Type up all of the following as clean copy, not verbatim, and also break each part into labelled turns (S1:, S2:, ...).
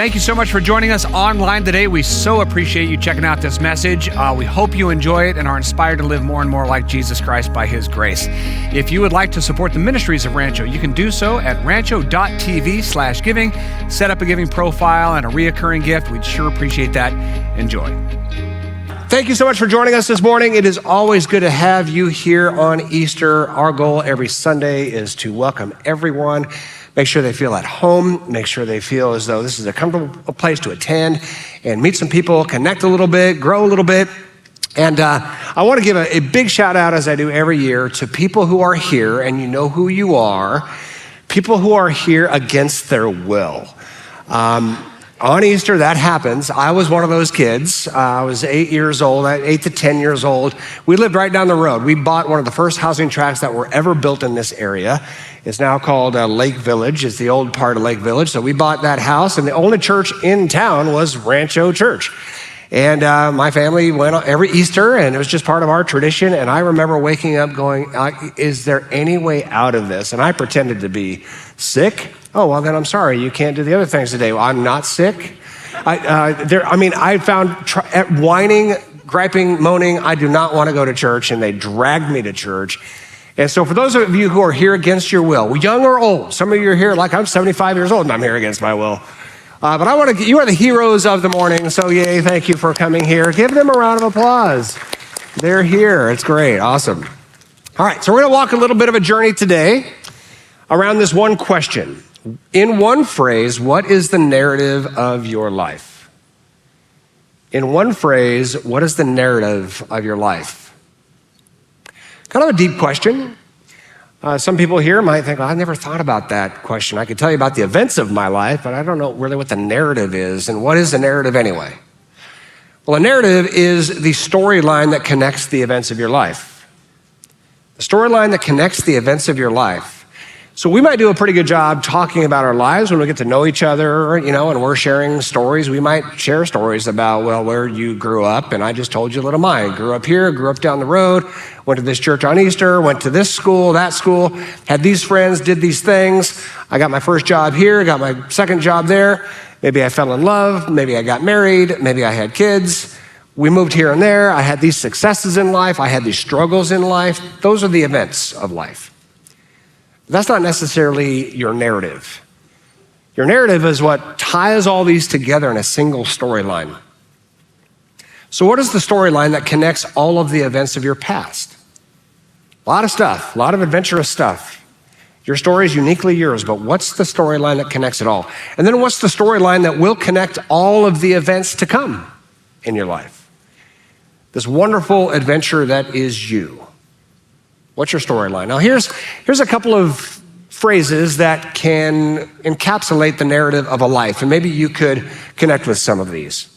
S1: Thank you so much for joining us online today. We so appreciate you checking out this message. We hope you enjoy it and are inspired to live more and more like Jesus Christ by His grace. If you would like to support the ministries of Rancho, you can do so at rancho.tv/giving. Set up a giving profile and a reoccurring gift. We'd sure appreciate that. Enjoy. Thank you so much for joining us this morning. It is always good to have you here on Easter. Our goal every Sunday is to welcome everyone. Make sure they feel at home. Make sure they feel as though this is a comfortable place to attend and meet some people, connect a little bit, grow a little bit. And I want to give a big shout out, as I do every year, to people who are here, and you know who you are, people who are here against their will. On Easter, that happens. I was one of those kids. I was 8 years old, 8 to 10 years old. We lived right down the road. We bought one of the first housing tracts that were ever built in this area. It's now called Lake Village. It's the old part of Lake Village. So we bought that house, and the only church in town was Rancho Church. And my family went every Easter, and it was just part of our tradition. And I remember waking up going, is there any way out of this? And I pretended to be sick. Oh, well, then I'm sorry. You can't do the other things today. Well, I'm not sick. I found whining, griping, moaning. I do not want to go to church, and they dragged me to church. And so for those of you who are here against your will, young or old, some of you are here like I'm 75 years old and I'm here against my will. But you are the heroes of the morning, so yay, thank you for coming here. Give them a round of applause. They're here. It's great. Awesome. All right, so we're going to walk a little bit of a journey today around this one question. In one phrase, what is the narrative of your life? In one phrase, what is the narrative of your life? Kind of a deep question. Some people here might think, well, I've never thought about that question. I could tell you about the events of my life, but I don't know really what the narrative is. And what is the narrative anyway? Well, a narrative is the storyline that connects the events of your life. The storyline that connects the events of your life. So we might do a pretty good job talking about our lives when we get to know each other, and we're sharing stories. We might share stories about, where you grew up, and I just told you a little mine. Grew up here, grew up down the road, went to this church on Easter, went to this school, that school, had these friends, did these things. I got my first job here, got my second job there. Maybe I fell in love, maybe I got married, maybe I had kids. We moved here and there. I had these successes in life. I had these struggles in life. Those are the events of life. That's not necessarily your narrative. Your narrative is what ties all these together in a single storyline. So what is the storyline that connects all of the events of your past? A lot of stuff, a lot of adventurous stuff. Your story is uniquely yours, but what's the storyline that connects it all? And then what's the storyline that will connect all of the events to come in your life? This wonderful adventure that is you. What's your storyline? Now, here's a couple of phrases that can encapsulate the narrative of a life, and maybe you could connect with some of these.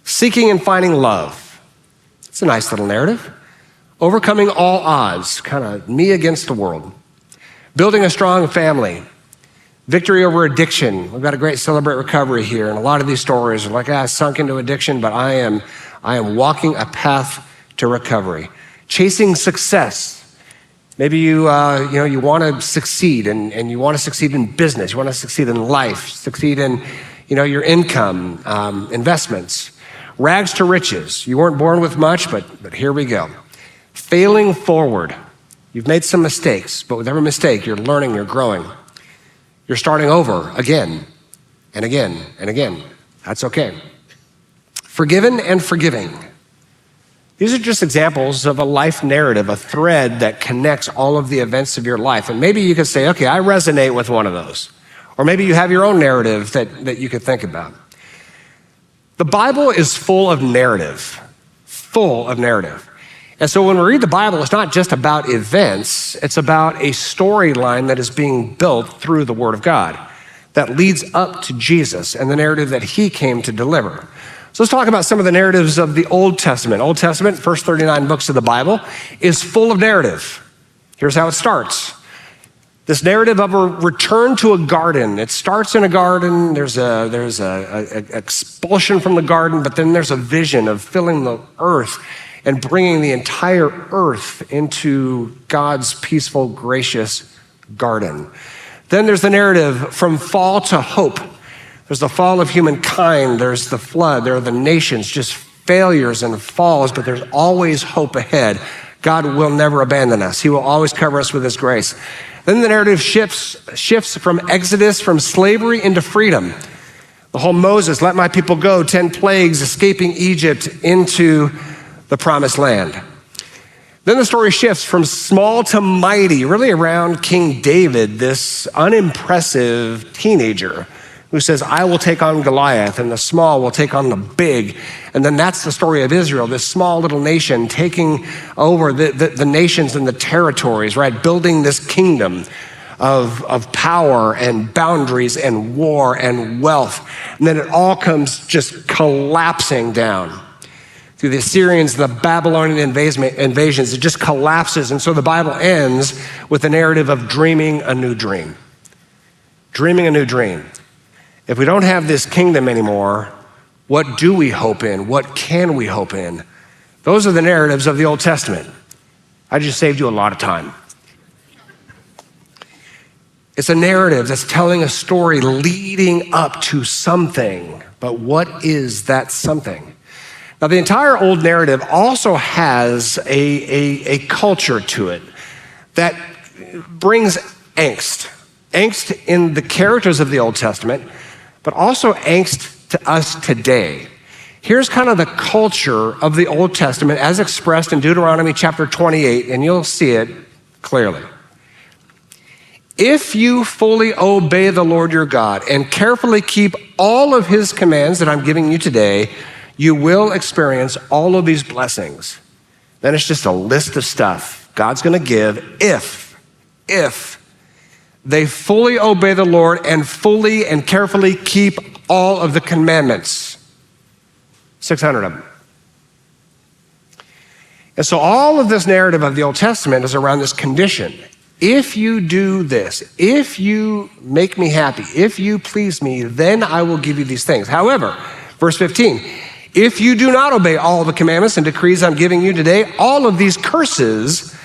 S1: Seeking and finding love. It's a nice little narrative. Overcoming all odds, kind of me against the world. Building a strong family. Victory over addiction. We've got a great Celebrate Recovery here, and a lot of these stories are like, I sunk into addiction, but I am walking a path to recovery. Chasing success. Maybe you want to succeed and you want to succeed in business. You want to succeed in life, succeed in, your income, investments. Rags to riches. You weren't born with much, but here we go. Failing forward. You've made some mistakes, but with every mistake, you're learning, you're growing. You're starting over again and again and again. That's okay. Forgiven and forgiving. These are just examples of a life narrative, a thread that connects all of the events of your life. And maybe you could say, okay, I resonate with one of those. Or maybe you have your own narrative that you could think about. The Bible is full of narrative. And so when we read the Bible, it's not just about events, it's about a storyline that is being built through the Word of God that leads up to Jesus and the narrative that He came to deliver. So let's talk about some of the narratives of the Old Testament. Old Testament, first 39 books of the Bible, is full of narrative. Here's how it starts. This narrative of a return to a garden. It starts in a garden. There's a expulsion from the garden, but then there's a vision of filling the earth and bringing the entire earth into God's peaceful, gracious garden. Then there's the narrative from fall to hope.
S2: There's the fall of humankind. There's the flood. There are the nations, just failures and falls, but there's always hope ahead. God will never abandon us. He will always cover us with his grace. Then the narrative shifts from Exodus, from slavery into freedom. The whole Moses, let my people go, 10 plagues, escaping Egypt into the promised land. Then the story shifts from small to mighty, really around King David, this unimpressive teenager who says, I will take on Goliath, and the small will take on the big. And then that's the story of Israel, this small little nation taking over the nations and the territories, right? Building this kingdom of power and boundaries and war and wealth. And then it all comes just collapsing down. Through the Assyrians, the Babylonian invasions, it just collapses. And so the Bible ends with the narrative of dreaming a new dream. Dreaming a new dream. If we don't have this kingdom anymore, what do we hope in? What can we hope in? Those are the narratives of the Old Testament. I just saved you a lot of time. It's a narrative that's telling a story leading up to something. But what is that something? Now, the entire old narrative also has a culture to it that brings angst. Angst in the characters of the Old Testament, but also angst to us today. Here's kind of the culture of the Old Testament as expressed in Deuteronomy chapter 28, and you'll see it clearly. If you fully obey the Lord your God and carefully keep all of his commands that I'm giving you today, you will experience all of these blessings. Then it's just a list of stuff God's gonna give if they fully obey the Lord and fully and carefully keep all of the commandments. 600 of them. And so all of this narrative of the Old Testament is around this condition. If you do this, if you make me happy, if you please me, then I will give you these things. However, verse 15, if you do not obey all the commandments and decrees I'm giving you today, all of these curses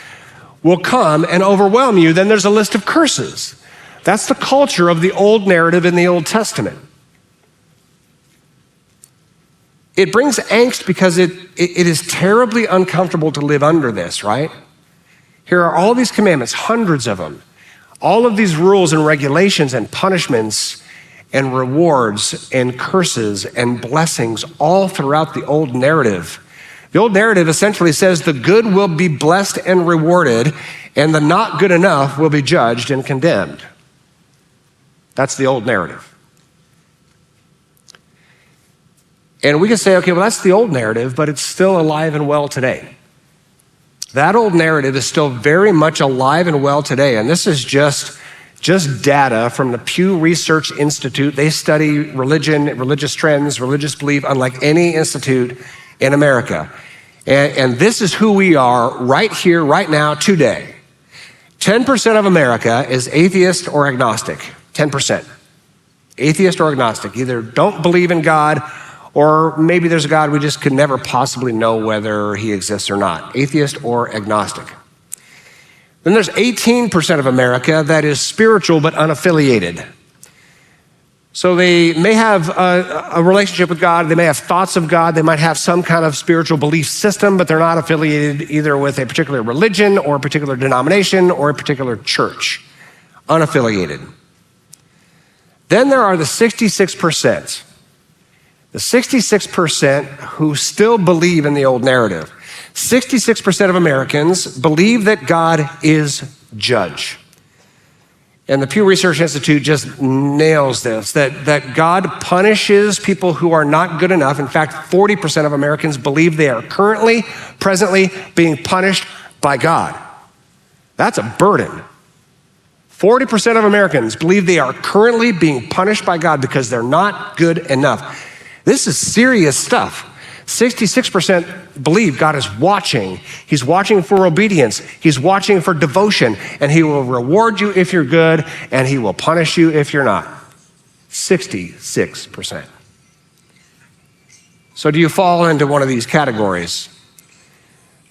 S2: will come and overwhelm you. Then there's a list of curses. That's the culture of the old narrative in the Old Testament. It brings angst because it is terribly uncomfortable to live under this, right? Here are all these commandments, hundreds of them, all of these rules and regulations and punishments and rewards and curses and blessings all throughout the old narrative. The old narrative essentially says the good will be blessed and rewarded, and the not good enough will be judged and condemned. That's the old narrative. And we can say, okay, well, that's the old narrative, but it's still alive and well today. That old narrative is still very much alive and well today. And this is just data from the Pew Research Institute. They study religion, religious trends, religious belief, unlike any institute in America. And this is who we are right here, right now, today. 10% of America is atheist or agnostic. 10%. Atheist or agnostic. Either don't believe in God, or maybe there's a God we just could never possibly know whether he exists or not. Atheist or agnostic. Then there's 18% of America that is spiritual but unaffiliated. So they may have a relationship with God, they may have thoughts of God, they might have some kind of spiritual belief system, but they're not affiliated either with a particular religion or a particular denomination or a particular church. Unaffiliated. Then there are the 66%. The 66% who still believe in the old narrative. 66% of Americans believe that God is judge. And the Pew Research Institute just nails this, that God punishes people who are not good enough. In fact, 40% of Americans believe they are currently, presently being punished by God. That's a burden. 40% of Americans believe they are currently being punished by God because they're not good enough. This is serious stuff. 66% believe God is watching. He's watching for obedience. He's watching for devotion, and he will reward you if you're good, and he will punish you if you're not. 66%. So do you fall into one of these categories?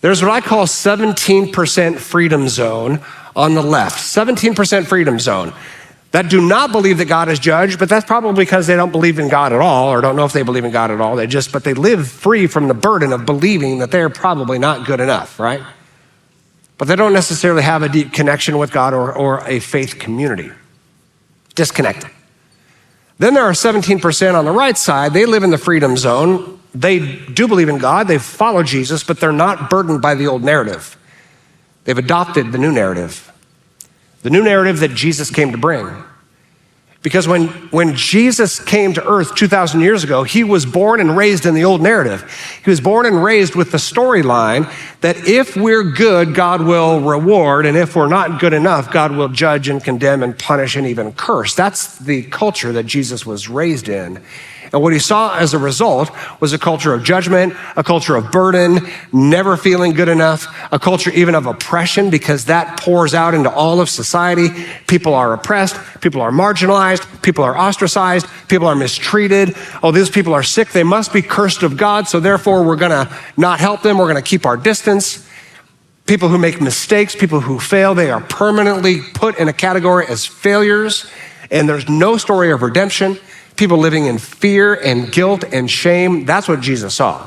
S2: There's what I call 17% freedom zone on the left. 17% freedom zone. that do not believe that God is judge, but that's probably because they don't believe in God at all, or don't know if they believe in God at all. But they live free from the burden of believing that they're probably not good enough, right? But they don't necessarily have a deep connection with God or a faith community. Disconnected. Then there are 17% on the right side. They live in the freedom zone. They do believe in God. They follow Jesus, but they're not burdened by the old narrative. They've adopted the new narrative that Jesus came to bring. Because when Jesus came to earth 2,000 years ago, he was born and raised in the old narrative. He was born and raised with the storyline that if we're good, God will reward, and if we're not good enough, God will judge and condemn and punish and even curse. That's the culture that Jesus was raised in. And what he saw as a result was a culture of judgment, a culture of burden, never feeling good enough, a culture even of oppression, because that pours out into all of society. People are oppressed, people are marginalized, people are ostracized, people are mistreated. Oh, these people are sick, they must be cursed of God, so therefore we're gonna not help them, we're gonna keep our distance. People who make mistakes, people who fail, they are permanently put in a category as failures, and there's no story of redemption. People living in fear and guilt and shame. That's what Jesus saw.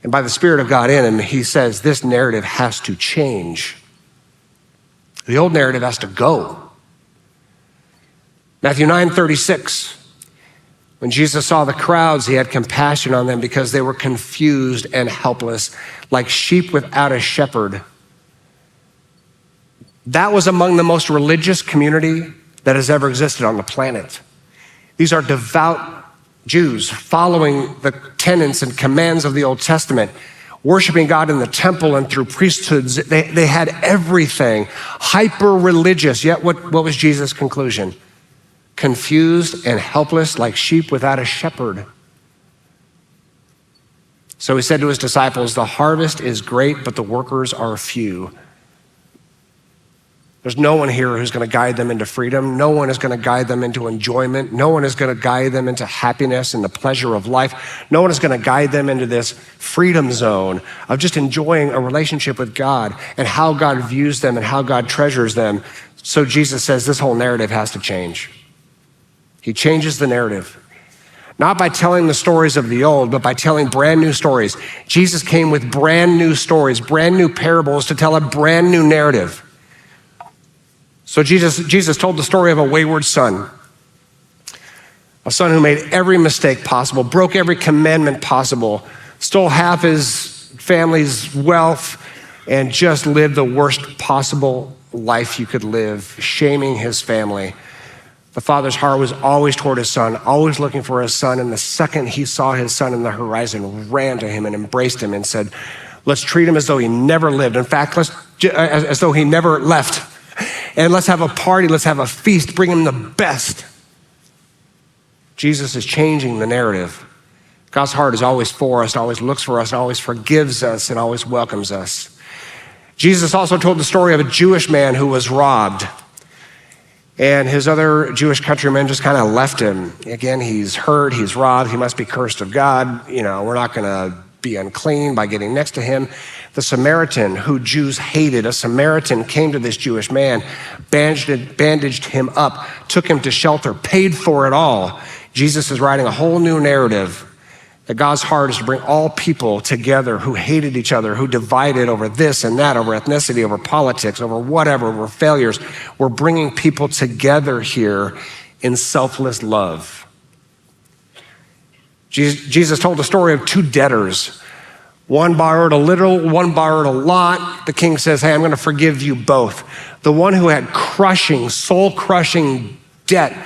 S2: And by the Spirit of God in him, he says this narrative has to change. The old narrative has to go. Matthew 9:36. When Jesus saw the crowds, he had compassion on them because they were confused and helpless, like sheep without a shepherd. That was among the most religious community that has ever existed on the planet. These are devout Jews following the tenets and commands of the Old Testament, worshiping God in the temple and through priesthoods. They had everything, hyper-religious. Yet what was Jesus' conclusion? Confused and helpless like sheep without a shepherd. So he said to his disciples, the harvest is great, but the workers are few. There's no one here who's gonna guide them into freedom. No one is gonna guide them into enjoyment. No one is gonna guide them into happiness and the pleasure of life. No one is gonna guide them into this freedom zone of just enjoying a relationship with God and how God views them and how God treasures them. So Jesus says this whole narrative has to change. He changes the narrative. Not by telling the stories of the old, but by telling brand new stories. Jesus came with brand new stories, brand new parables to tell a brand new narrative. So Jesus told the story of a wayward son, a son who made every mistake possible, broke every commandment possible, stole half his family's wealth, and just lived the worst possible life you could live, shaming his family. The father's heart was always toward his son, always looking for his son, and the second he saw his son in the horizon, ran to him and embraced him and said, let's treat him as though he never lived. In fact, as though he never left. And let's have a party, let's have a feast, bring him the best. Jesus is changing the narrative. God's heart is always for us, always looks for us, always forgives us, and always welcomes us. Jesus also told the story of a Jewish man who was robbed. And his other Jewish countrymen just kind of left him. Again, he's hurt, he's robbed, he must be cursed of God. We're not gonna be unclean by getting next to him. The Samaritan, who Jews hated, a Samaritan came to this Jewish man, bandaged him up, took him to shelter, paid for it all. Jesus is writing a whole new narrative that God's heart is to bring all people together who hated each other, who divided over this and that, over ethnicity, over politics, over whatever, over failures. We're bringing people together here in selfless love. Jesus told the story of two debtors. One borrowed a little, one borrowed a lot. The king says, hey, I'm gonna forgive you both. The one who had crushing, soul-crushing debt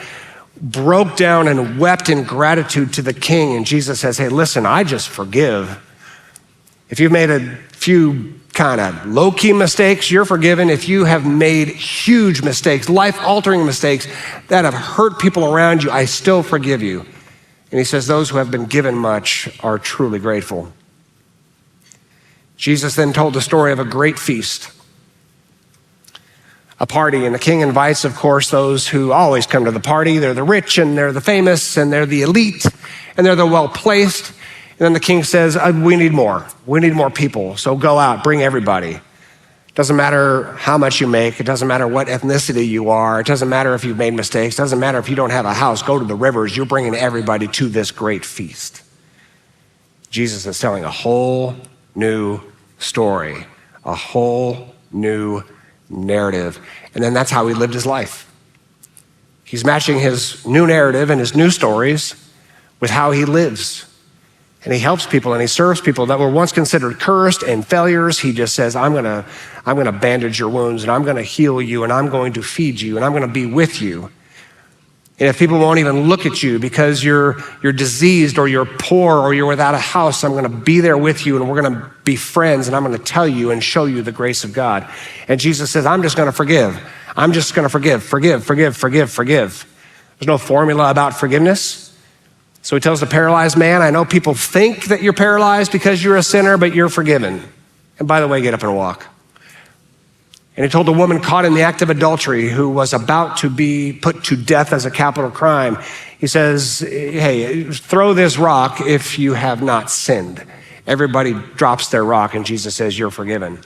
S2: broke down and wept in gratitude to the king. And Jesus says, hey, listen, I just forgive. If you've made a few kind of low-key mistakes, you're forgiven. If you have made huge mistakes, life-altering mistakes that have hurt people around you, I still forgive you. And he says, those who have been given much are truly grateful. Jesus then told the story of a great feast, a party, and the king invites, of course, those who always come to the party. They're the rich, and they're the famous, and they're the elite, and they're the well-placed. And then the king says, we need more. We need more people, so go out, bring everybody. It doesn't matter how much you make. It doesn't matter what ethnicity you are. It doesn't matter if you've made mistakes. It doesn't matter if you don't have a house. Go to the rivers. You're bringing everybody to this great feast. Jesus is telling a whole new story, a whole new narrative. And then that's how he lived his life. He's matching his new narrative and his new stories with how he lives. And he helps people and he serves people that were once considered cursed and failures. He just says, I'm gonna bandage your wounds and I'm gonna heal you and I'm going to feed you and I'm gonna be with you. And if people won't even look at you because you're diseased or you're poor or you're without a house, I'm gonna be there with you and we're gonna be friends and I'm gonna tell you and show you the grace of God. And Jesus says, I'm just gonna forgive. I'm just gonna forgive. There's no formula about forgiveness. So he tells the paralyzed man, I know people think that you're paralyzed because you're a sinner, but you're forgiven. And by the way, get up and walk. And he told the woman caught in the act of adultery who was about to be put to death as a capital crime, he says, hey, throw this rock if you have not sinned. Everybody drops their rock and Jesus says, you're forgiven.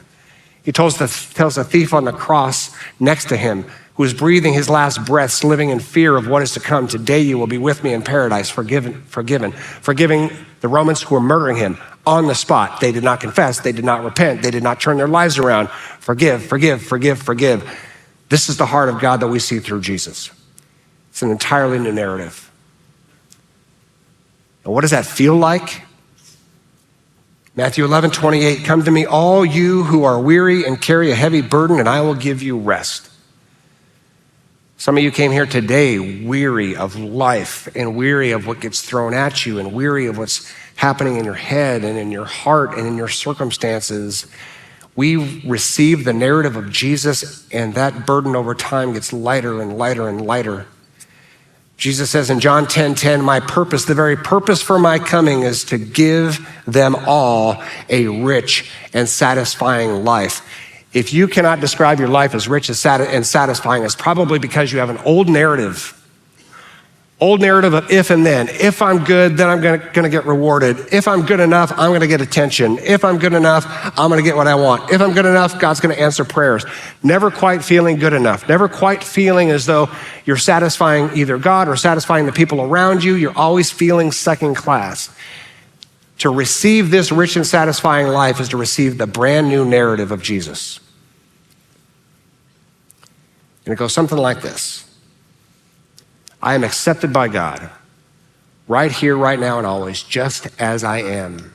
S2: He tells the thief on the cross next to him, who is breathing his last breaths, living in fear of what is to come. Today you will be with me in paradise, forgiving the Romans who were murdering him on the spot. They did not confess, they did not repent, they did not turn their lives around. Forgive. This is the heart of God that we see through Jesus. It's an entirely new narrative. And what does that feel like? Matthew 11:28, come to me, all you who are weary and carry a heavy burden, and I will give you rest. Some of you came here today weary of life and weary of what gets thrown at you and weary of what's happening in your head and in your heart and in your circumstances. We receive the narrative of Jesus and that burden over time gets lighter and lighter and lighter. Jesus says in John 10:10, my purpose, the very purpose for my coming is to give them all a rich and satisfying life. If you cannot describe your life as rich and satisfying, it's probably because you have an old narrative of if and then. If I'm good, then I'm gonna get rewarded. If I'm good enough, I'm gonna get attention. If I'm good enough, I'm gonna get what I want. If I'm good enough, God's gonna answer prayers. Never quite feeling good enough. Never quite feeling as though you're satisfying either God or satisfying the people around you. You're always feeling second class. To receive this rich and satisfying life is to receive the brand new narrative of Jesus. And it goes something like this. I am accepted by God, right here, right now, and always, just as I am.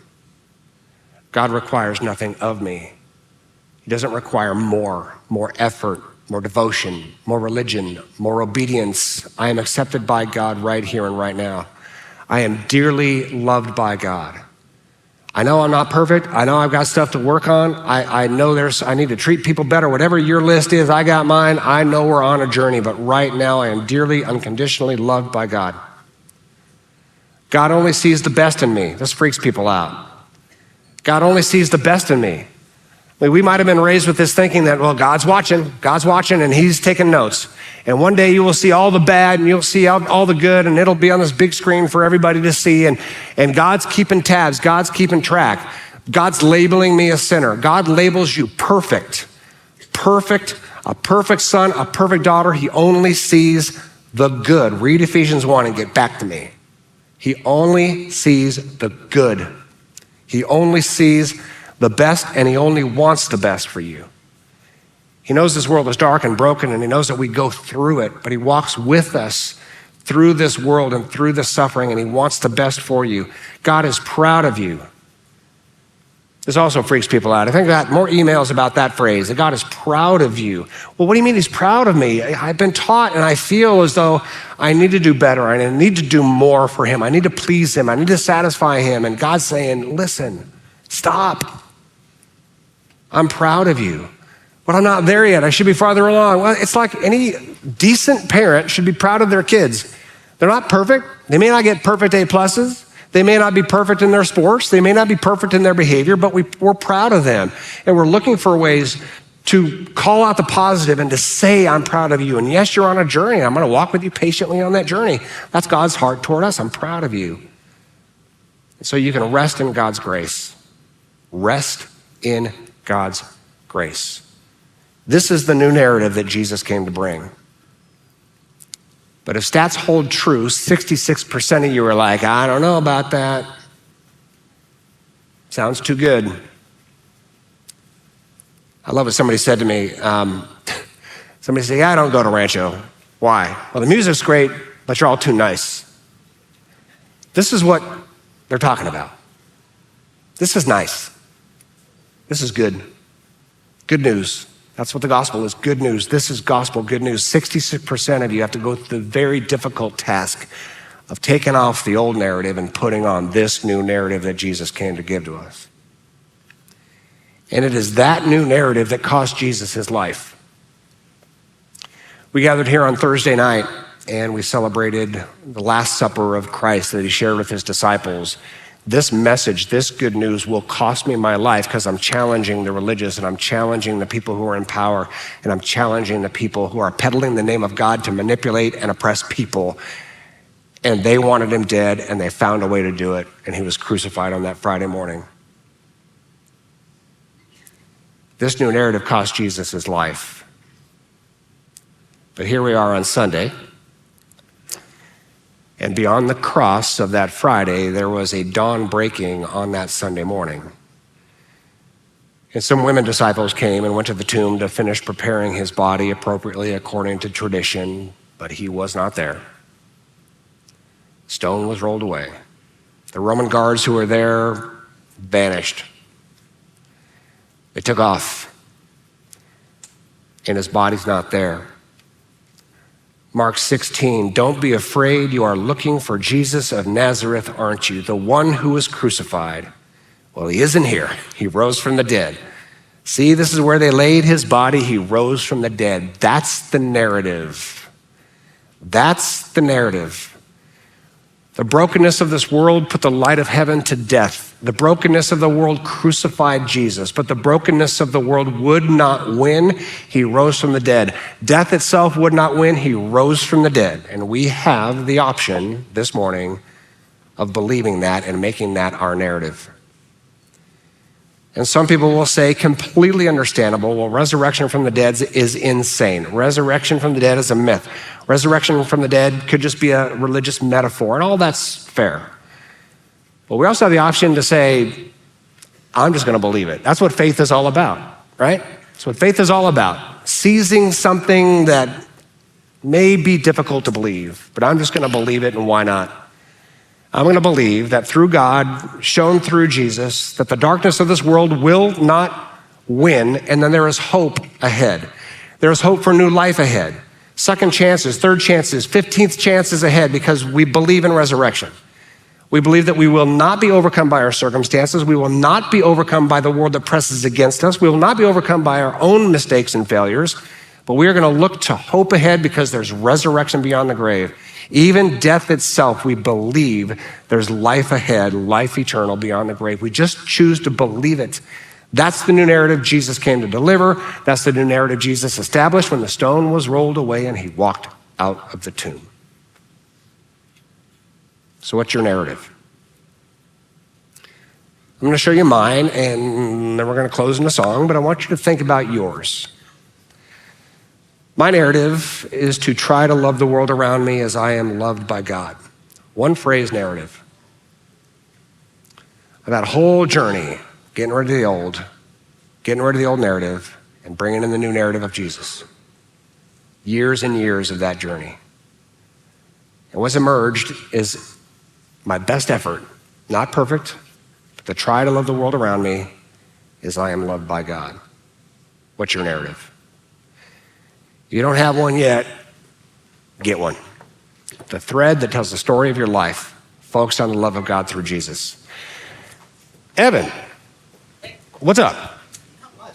S2: God requires nothing of me. He doesn't require more effort, more devotion, more religion, more obedience. I am accepted by God right here and right now. I am dearly loved by God. I know I'm not perfect. I know I've got stuff to work on. I know I need to treat people better. Whatever your list is, I got mine. I know we're on a journey, but right now I am dearly, unconditionally loved by God. God only sees the best in me. This freaks people out. God only sees the best in me. We might have been raised with this thinking that, well, God's watching and he's taking notes. And one day you will see all the bad and you'll see all the good and it'll be on this big screen for everybody to see. And God's keeping tabs, God's keeping track. God's labeling me a sinner. God labels you perfect, a perfect son, a perfect daughter. He only sees the good. Read Ephesians 1 and get back to me. He only sees the good. He only sees the best, and he only wants the best for you. He knows this world is dark and broken, and he knows that we go through it, but he walks with us through this world and through the suffering, and he wants the best for you. God is proud of you. This also freaks people out. I think I got more emails about that phrase, that God is proud of you. Well, what do you mean he's proud of me? I've been taught and I feel as though I need to do better. I need to do more for him. I need to please him. I need to satisfy him. And God's saying, listen, stop. I'm proud of you. But I'm not there yet. I should be farther along. Well, it's like any decent parent should be proud of their kids. They're not perfect. They may not get perfect A+. They may not be perfect in their sports. They may not be perfect in their behavior, but we're proud of them. And we're looking for ways to call out the positive and to say, I'm proud of you. And yes, you're on a journey. I'm going to walk with you patiently on that journey. That's God's heart toward us. I'm proud of you. And so you can rest in God's grace. Rest in God's grace. This is the new narrative that Jesus came to bring. But if stats hold true, 66% of you are like, I don't know about that. Sounds too good. I love what somebody said to me. Somebody said, yeah, I don't go to Rancho. Why? Well, the music's great, but you're all too nice. This is what they're talking about. This is nice. This is good. Good news. That's what the gospel is, good news. This is gospel good news. 66% of you have to go through the very difficult task of taking off the old narrative and putting on this new narrative that Jesus came to give to us. And it is that new narrative that cost Jesus his life. We gathered here on Thursday night and we celebrated the Last Supper of Christ that he shared with his disciples. This message, this good news will cost me my life because I'm challenging the religious and I'm challenging the people who are in power and I'm challenging the people who are peddling the name of God to manipulate and oppress people. And they wanted him dead and they found a way to do it, and he was crucified on that Friday morning. This new narrative cost Jesus his life. But here we are on Sunday. And beyond the cross of that Friday, there was a dawn breaking on that Sunday morning. And some women disciples came and went to the tomb to finish preparing his body appropriately according to tradition, but he was not there. Stone was rolled away. The Roman guards who were there vanished. They took off, and his body's not there. Mark 16, don't be afraid. You are looking for Jesus of Nazareth, aren't you? The one who was crucified. Well, he isn't here. He rose from the dead. See, this is where they laid his body. He rose from the dead. That's the narrative. That's the narrative. The brokenness of this world put the light of heaven to death. The brokenness of the world crucified Jesus, but the brokenness of the world would not win. He rose from the dead. Death itself would not win. He rose from the dead. And we have the option this morning of believing that and making that our narrative. And some people will say, completely understandable, well, resurrection from the dead is insane. Resurrection from the dead is a myth. Resurrection from the dead could just be a religious metaphor, and all that's fair. But we also have the option to say, I'm just going to believe it. That's what faith is all about, right? That's what faith is all about. Seizing something that may be difficult to believe, but I'm just going to believe it, and why not? I'm going to believe that through God, shown through Jesus, that the darkness of this world will not win, and then there is hope ahead. There is hope for new life ahead. Second chances, third chances, 15th chances ahead, because we believe in resurrection. We believe that we will not be overcome by our circumstances. We will not be overcome by the world that presses against us. We will not be overcome by our own mistakes and failures, but we are going to look to hope ahead because there's resurrection beyond the grave. Even death itself, we believe there's life ahead, life eternal beyond the grave. We just choose to believe it. That's the new narrative Jesus came to deliver. That's the new narrative Jesus established when the stone was rolled away and he walked out of the tomb. So what's your narrative? I'm going to show you mine, and then we're going to close in a song, but I want you to think about yours. My narrative is to try to love the world around me as I am loved by God. One phrase narrative. That whole journey, getting rid of the old narrative and bringing in the new narrative of Jesus. Years and years of that journey. And what's emerged is my best effort, not perfect, but to try to love the world around me as I am loved by God. What's your narrative? If you don't have one yet, get one. The thread that tells the story of your life, focused on the love of God through Jesus. Evan, what's up?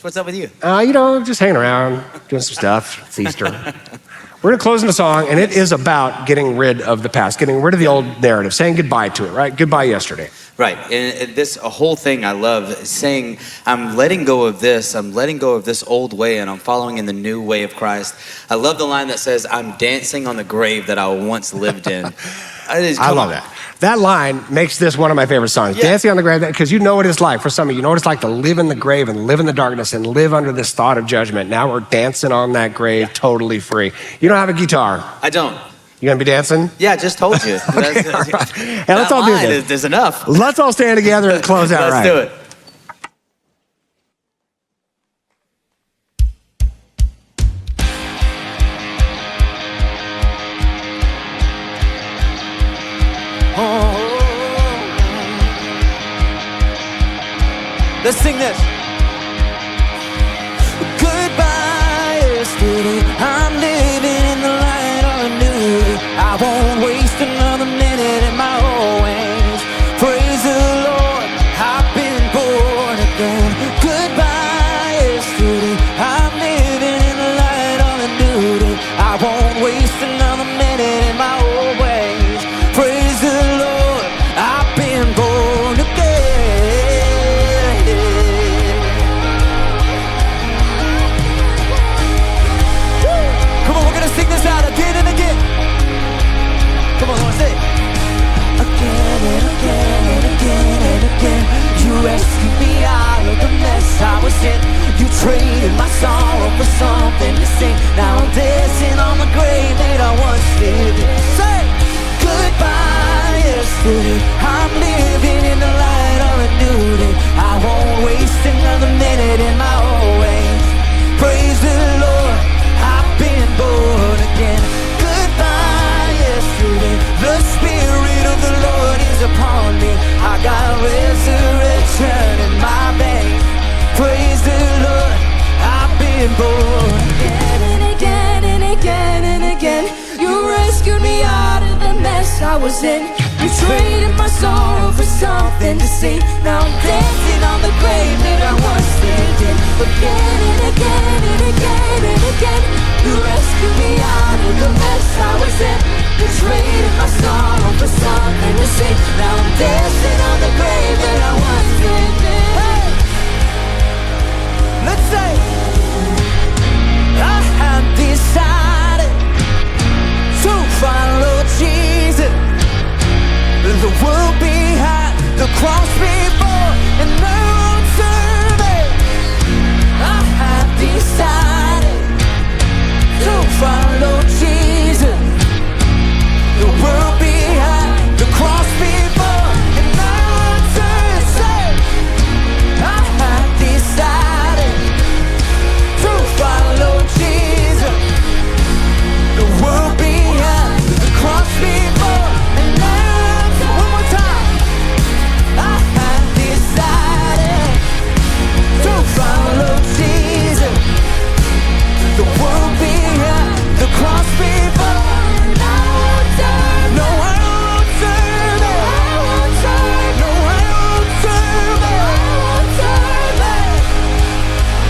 S3: What's up with you?
S2: Just hanging around, doing some stuff. It's Easter. We're going to close in a song, and it is about getting rid of the past, getting rid of the old narrative, saying goodbye to it, right? Goodbye yesterday.
S3: Right, and this a whole thing I love, saying I'm letting go of this old way and I'm following in the new way of Christ. I love the line that says, I'm dancing on the grave that I once lived in.
S2: I love that. That line makes this one of my favorite songs.
S3: Yeah.
S2: Dancing on the grave, because you know what it's like for some of you. You know what it's like to live in the grave and live in the darkness and live under this thought of judgment. Now we're dancing on that grave totally free. You don't have a guitar.
S3: I don't.
S2: You gonna be dancing?
S3: Yeah, I just told you.
S2: Okay, all right. Hey, let's
S3: That
S2: all do
S3: line
S2: this.
S3: is enough.
S2: Let's all stand together and close out right.
S3: Let's do it. Let's sing this. Goodbye, yesterday. I'm living in the light of a new day. I won't waste another minute in my old ways. Praise the Lord, I've been born again. Goodbye, yesterday. I'm living in the light of a new day. I won't waste another minute in my old ways. Praise the Lord, I've been born again. Sing this out again and again. Come on, say it. Again and again and again and again. You rescued me out of the mess I was in. You traded my sorrow for something to sing. Now I'm dancing on the grave that I once lived in. Say goodbye, yesterday. I'm living in the light of a new day. I won't waste another minute in my old ways. Praise the Lord, I've been born again. Goodbye, yesterday. The Spirit of the Lord is upon me. I got resurrection in my veins. Praise the Lord, I've been born again and again and again and again. You rescued me out of the mess I was in. You traded my sorrow for something to sing. Now I'm dancing on the grave that I once lived in. Again and again and again and again. You rescued me out of the mess I was in. You traded my sorrow for something to sing. Now I'm dancing on the grave that I once lived in. Hey! Let's say I have decided to follow Jesus. The world behind, the cross before, and the road to me. I have decided to follow Jesus. The world behind, the cross before, and the road to say. I have decided to follow Jesus. The world behind, the cross before, and the road to one more time. I have decided to follow Jesus. The world behind, the cross before. No, I won't turn back. I won't turn back. No, I won't turn back. I won't turn back.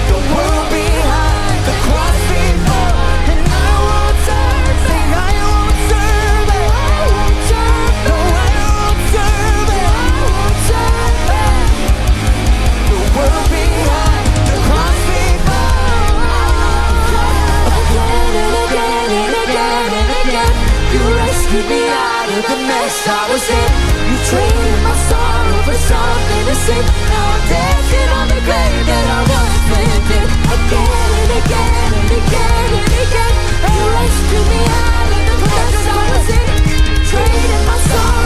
S3: The world behind, the cross before, and I won't turn back. I won't turn back. I won't turn back. No, I won't turn back. I won't turn back. The world behind, the cross before. Again and again and again and again. You rescued me out of the mess I was in. You traded my sorrow for something to sing. Now I'm dancing on the grave that I once lived in. Again and again and again and again. You rescued me out of the mess I was in. Traded my sorrow